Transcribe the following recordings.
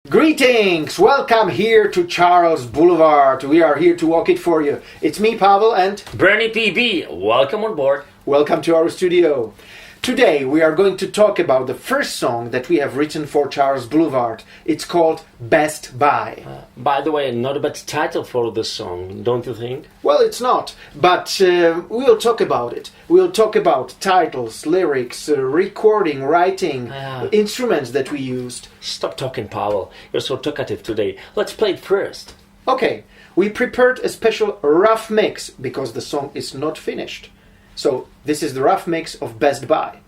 Greetings! Welcome here to Charles Boulevard. We are here to walk it for you. It's me, Pavel, and Berny P.B. Welcome on board. welcome to our studio. Today we are going to talk about the first song that we have written for Charles Boulevard. It's called Best Buy. By the way, not a bad title for the song, don't you think? Well, it's not, but we'll talk about it. We'll talk about titles, lyrics, recording, writing, instruments that we used. Stop talking, Pavel. You're so talkative today. Let's play it first. Okay, we prepared a special rough mix because the song is not finished. So this is the rough mix of Best Buy.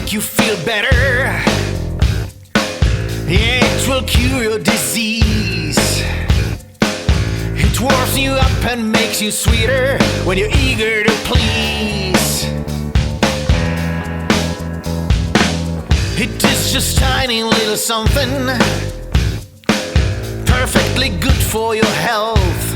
You feel better. It will cure your disease. It warms you up and makes you sweeter when you're eager to please. It is just tiny little something perfectly good for your health.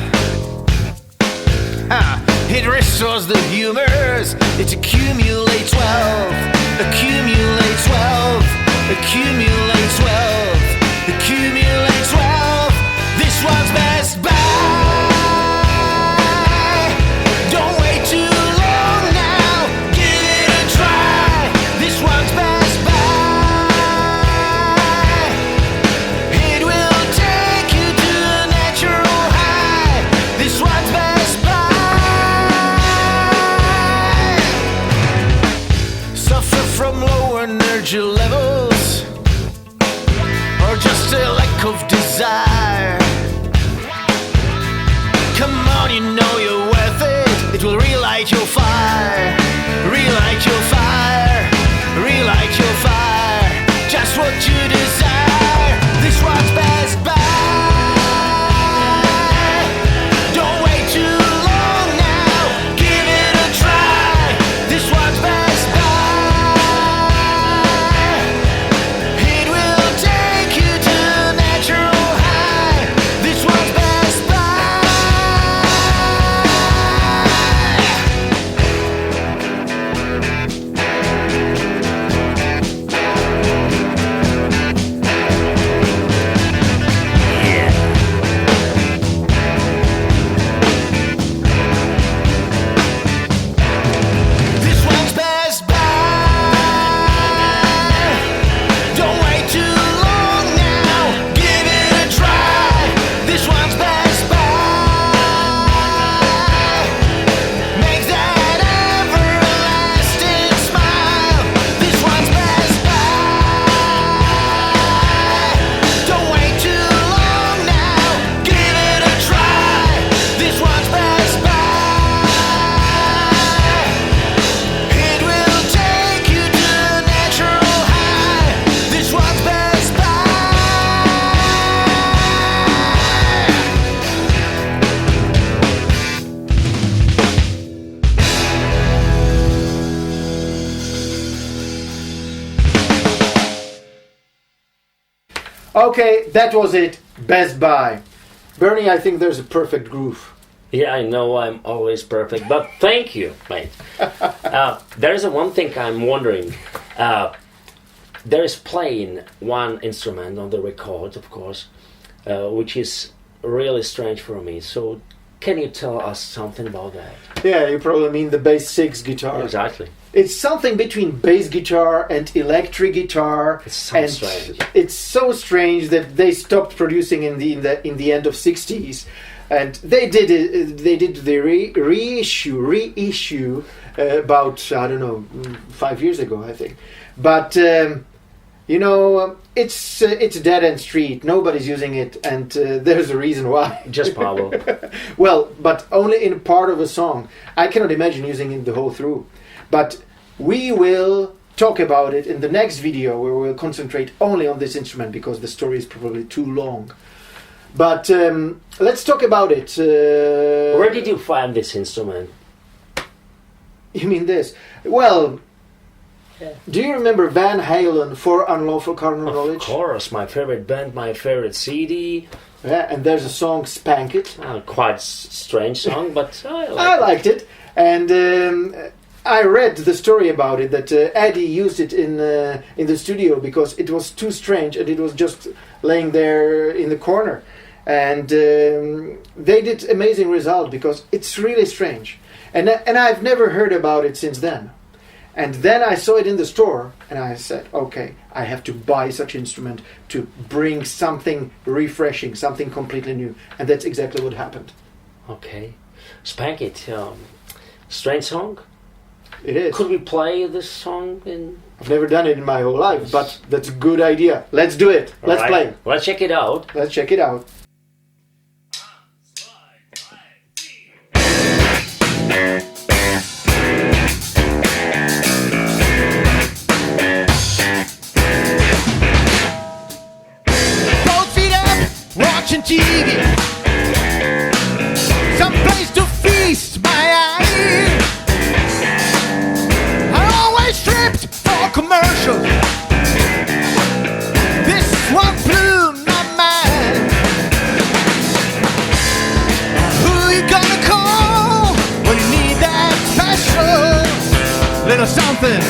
It restores the humors. It accumulates wealth. Accumulates wealth, accumulates wealth, accumulates wealth. This one's Best Buy. Don't wait too long now, give it a try. This one's Best Buy. It will take you to a natural high. This one's Best Buy. From low energy levels, or just a lack of desire. Come on, you know you're worth it. It will relight your fire, relight your fire, relight your fire. Just what you desire. This one's Best Buy. Don't wait too long now, give it a try. This one's Best Buy. Okay, that was it. Best Buy. Bernie, I think there's a perfect groove. Yeah, I know I'm always perfect, but thank you, mate. There's one thing I'm wondering. There is playing one instrument on the record, of course, which is really strange for me. So, can you tell us something about that? Yeah, you probably mean the bass 6 guitar. Exactly. It's something between bass guitar and electric guitar. It's so strange. It's so strange that they stopped producing in the end of '60s, and they did it. They did the reissue about, I don't know, 5 years ago, I think. But it's a dead-end street. Nobody's using it, and there's a reason why. Just Pavel. Well, but only in part of a song. I cannot imagine using it the whole through. But we will talk about it in the next video, where we'll concentrate only on this instrument because the story is probably too long. But let's talk about it. Where did you find this instrument? You mean this? Well, do you remember Van Halen for Unlawful Carnal Knowledge? Of course, my favorite band, my favorite CD. Yeah, and there's a song, Spanked. Quite strange song, but I liked it. And I read the story about it, that Eddie used it in the studio because it was too strange and it was just laying there in the corner. And they did amazing result because it's really strange. And I've never heard about it since then. And then I saw it in the store and I said, okay, I have to buy such instrument to bring something refreshing, something completely new. And that's exactly what happened. Okay. Spank It. Strange song? It is. Could we play this song in... I've never done it in my whole life, but that's a good idea. Let's do it. Let's play. Let's check it out. Let's check it out. Watching TV, some place to feast my eyes. I always tripped for commercials. This one blew my mind. Who you gonna call when you need that special little something?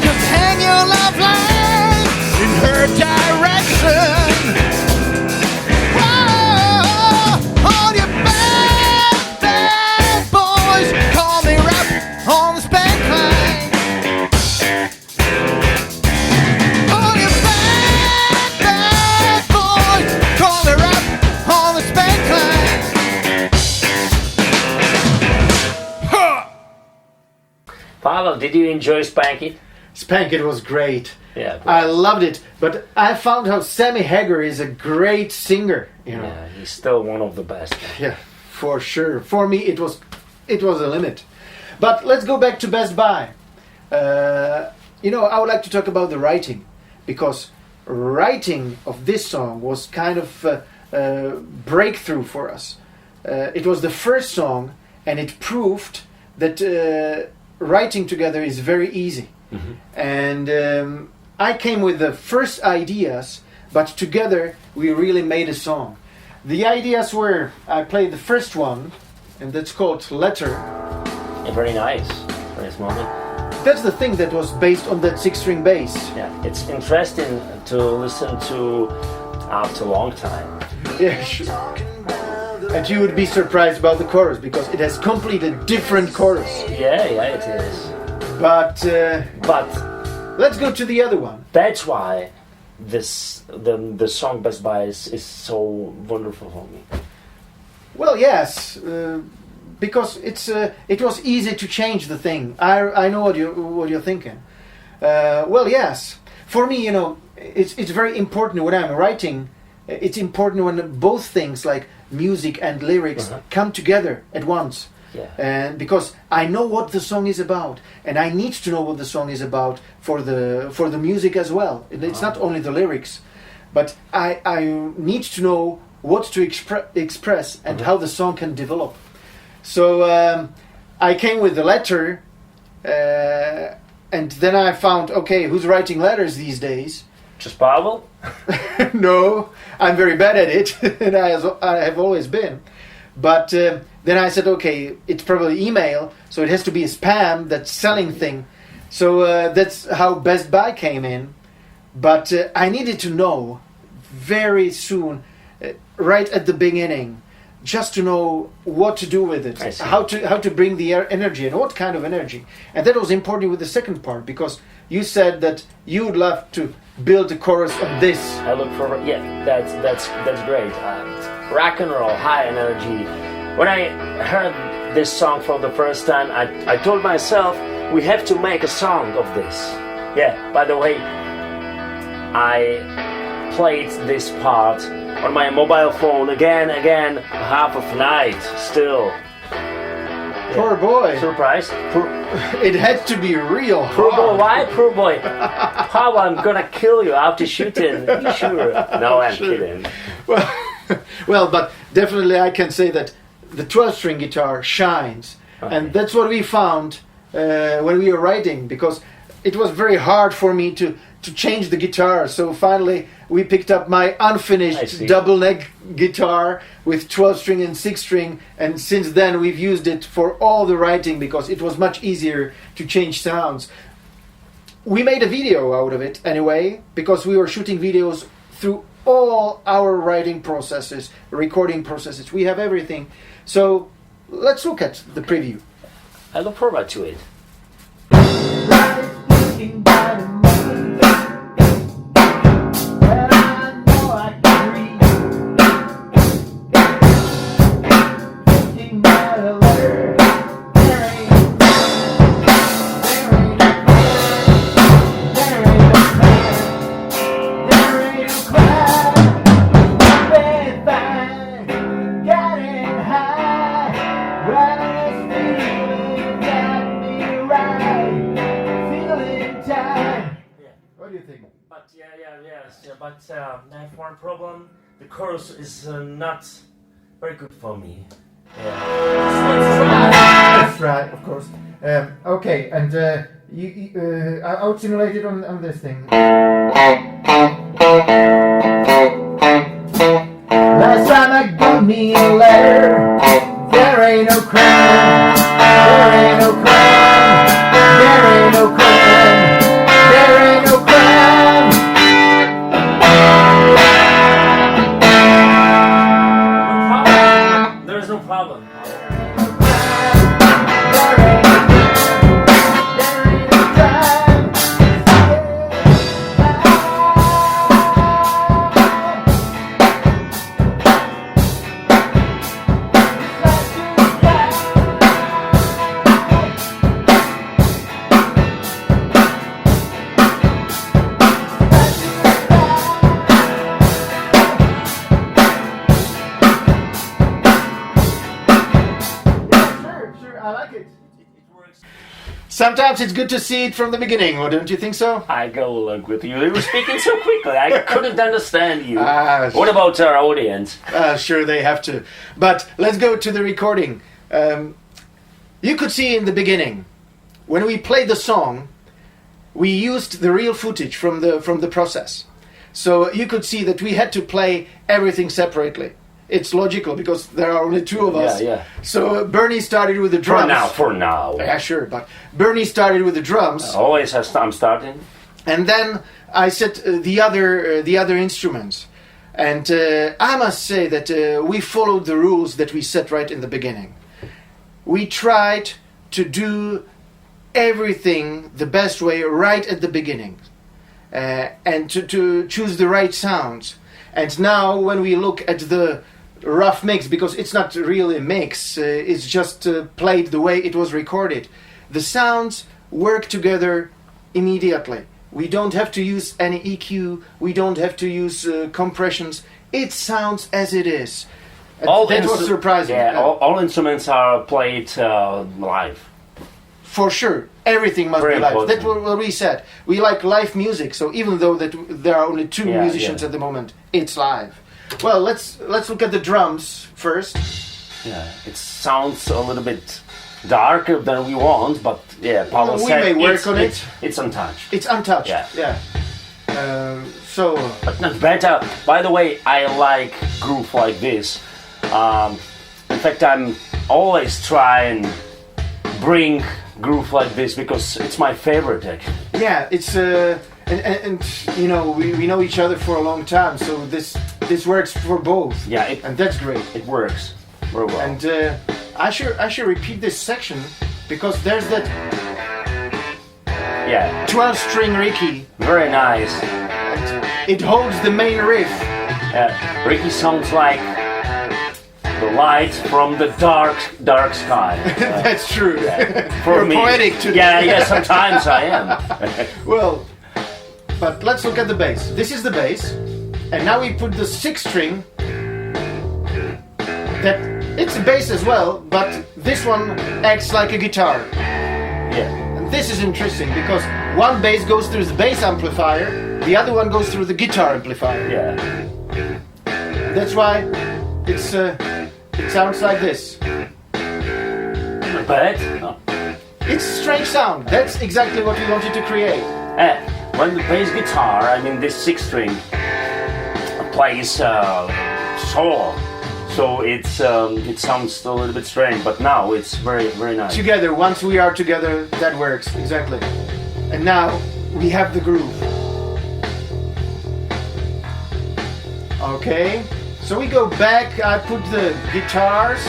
Just hang your love line in her direction. Whoa, all you bad, bad boys, call me rap on the spank line. All you bad, bad boys, call me rap on the spank line. Huh. Pavel, did you enjoy Spank It? Spank It was great. Yeah, I loved it, but I found how Sammy Hagar is a great singer. You know. Yeah, he's still one of the best. Yeah, for sure. For me, it was a limit. But let's go back to Best Buy. I would like to talk about the writing, because writing of this song was kind of a breakthrough for us. It was the first song, and it proved that writing together is very easy. Mm-hmm. And I came with the first ideas, but together we really made a song. The ideas were, I played the first one, and that's called Letter. Yeah, very nice moment. That's the thing that was based on that 6-string bass. Yeah, it's interesting to listen to after a long time. Yeah, sure. And you would be surprised about the chorus, because it has completely different chorus. Yeah, it is. But let's go to the other one. That's why the song Best Buy is so wonderful for me. Well, yes, because it was easy to change the thing. I know what you're thinking. Well, yes, for me, it's very important when I'm writing. It's important when both things like music and lyrics come together at once. Yeah. And because I know what the song is about, and I need to know what the song is about for the music as well. It's not only the lyrics, but I need to know what to express and how the song can develop. So I came with the letter, and then I found, okay, who's writing letters these days? Just Pavel? No, I'm very bad at it, and I have always been. But then I said, okay, it's probably email, so it has to be a spam, that selling thing. So that's how Best Buy came in. But I needed to know very soon, right at the beginning, just to know what to do with it, how to bring the energy and what kind of energy. And that was important with the second part, because you said that you would love to build a chorus on this. I look forward. Yeah, that's great. Rock and roll, high energy. When I heard this song for the first time, I told myself we have to make a song of this. Yeah. By the way, I played this part on my mobile phone again, half of night still. Poor boy. Surprise. It had to be real hard. Poor boy, why? Poor boy. How I'm gonna kill you after shooting? You sure? No, I'm kidding. Well, well, but definitely I can say that the 12-string guitar shines. Okay. And that's what we found when we were writing, because it was very hard for me to change the guitar. So finally we picked up my unfinished double neck guitar with 12-string and 6-string, and since then we've used it for all the writing because it was much easier to change sounds. We made a video out of it anyway, because we were shooting videos through all our writing processes, recording processes. We have everything. So let's look at the preview. I look forward to it. But I have one problem. The chorus is not very good for me. That's right, of course. Okay, and I'll simulate it on this thing. Last time I got me a letter, there ain't no crime, there ain't no crime, there ain't no crime, there ain't no crime. There's no problem. Sometimes it's good to see it from the beginning, or don't you think so? I go along with you. You were speaking so quickly, I couldn't understand you. What Sure. about our audience? Sure, they have to. But let's go to the recording. You could see in the beginning, when we played the song, we used the real footage from the process. So you could see that we had to play everything separately. It's logical because there are only two of us. Yeah. So Bernie started with the drums. For now. Yeah, sure. But Bernie started with the drums. Always I'm starting. And then I set the other instruments, and I must say that we followed the rules that we set right in the beginning. We tried to do everything the best way right at the beginning, and to choose the right sounds. And now when we look at the rough mix, because it's not really a mix, it's just played the way it was recorded, the sounds work together immediately. We don't have to use any EQ, we don't have to use compressions. It sounds as it is. That was surprising. Yeah, all instruments are played live. For sure, everything must Very be live. important. That's what we said. We like live music, so even though that there are only two musicians at the moment, it's live. Well, let's look at the drums first. Yeah, it sounds a little bit darker than we want, but yeah, Pavel We said may work on it. It's untouched. It's untouched. Yeah. So. But not better. By the way, I like groove like this. In fact, I'm always trying bring groove like this because it's my favorite actually. Yeah, it's and you know we know each other for a long time, so this works for both. Yeah, and that's great. It works very well. And I should repeat this section because there's that 12-string Ricky. Very nice. And it holds the main riff. Ricky sounds like the light from the dark sky. That's true. For You're me. poetic today. Yeah, sometimes I am. Well, but let's look at the bass. This is the bass, and now we put the 6th string. That It's a bass as well, but this one acts like a guitar. Yeah. And this is interesting because one bass goes through the bass amplifier, the other one goes through the guitar amplifier. Yeah. That's why it sounds like this. But no. It's a strange sound. That's exactly what we wanted to create. When the bass guitar, I mean this 6-string, plays solo, so it sounds a little bit strange. But now it's very, very nice. Together, once we are together, that works exactly. And now we have the groove. Okay, so we go back. I put the guitars.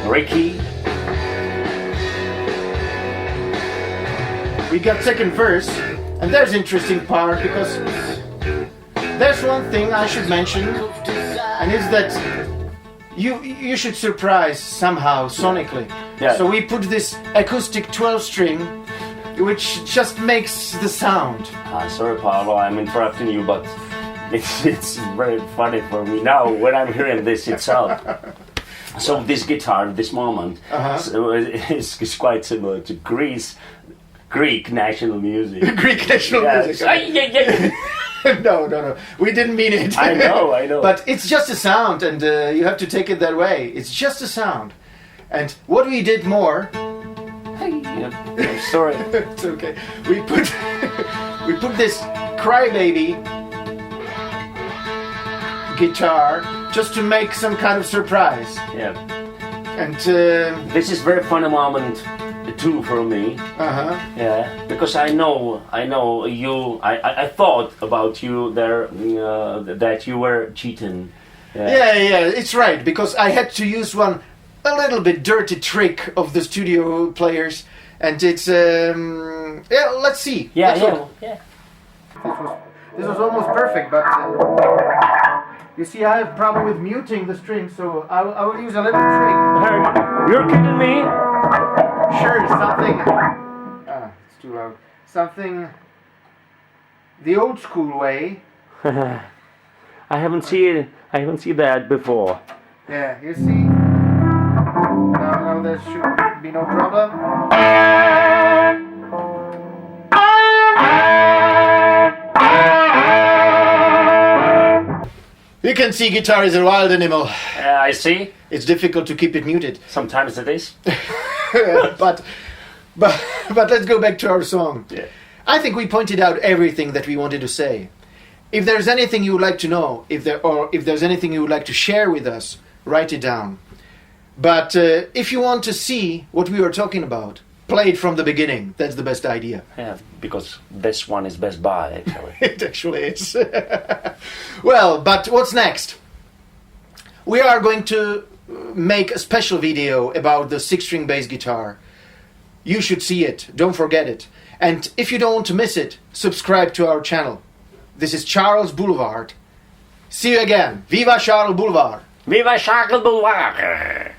Ricky. We got second verse, and there's interesting part because there's one thing I should mention, and it's that you should surprise somehow sonically. Yeah. So we put this acoustic 12-string, which just makes the sound. Sorry, Pavel, I'm interrupting you, but it's very funny for me now when I'm hearing this itself. So this guitar, this moment, is quite similar to Greek national music. Greek national music. No. We didn't mean it. I know. But it's just a sound, and you have to take it that way. It's just a sound. And what we did more... I'm sorry. It's okay. We put this crybaby guitar just to make some kind of surprise. Yeah. And this is very funny moment too for me. Yeah, because I know you. I thought about you there that you were cheating. Yeah, it's right, because I had to use a little bit dirty trick of the studio players, and it's let's see. Yeah. This was almost perfect, but you see, I have a problem with muting the string, so I will use a little trick. You're kidding me? Sure, something. It's too loud. Something the old school way. I haven't seen that before. Yeah, you see. Now there should be no problem. You can see guitar is a wild animal. I see. It's difficult to keep it muted. Sometimes it is. but let's go back to our song. Yeah. I think we pointed out everything that we wanted to say. If there's anything you would like to know, if there's anything you would like to share with us, write it down. But if you want to see what we were talking about, play it from the beginning. That's the best idea. Yeah, because this one is Best Buy, actually. It actually is. Well, but what's next? We are going to make a special video about the 6-string bass guitar. You should see it. Don't forget it. And if you don't want to miss it, subscribe to our channel. This is Charles Boulevard. See you again. Viva Charles Boulevard. Viva Charles Boulevard!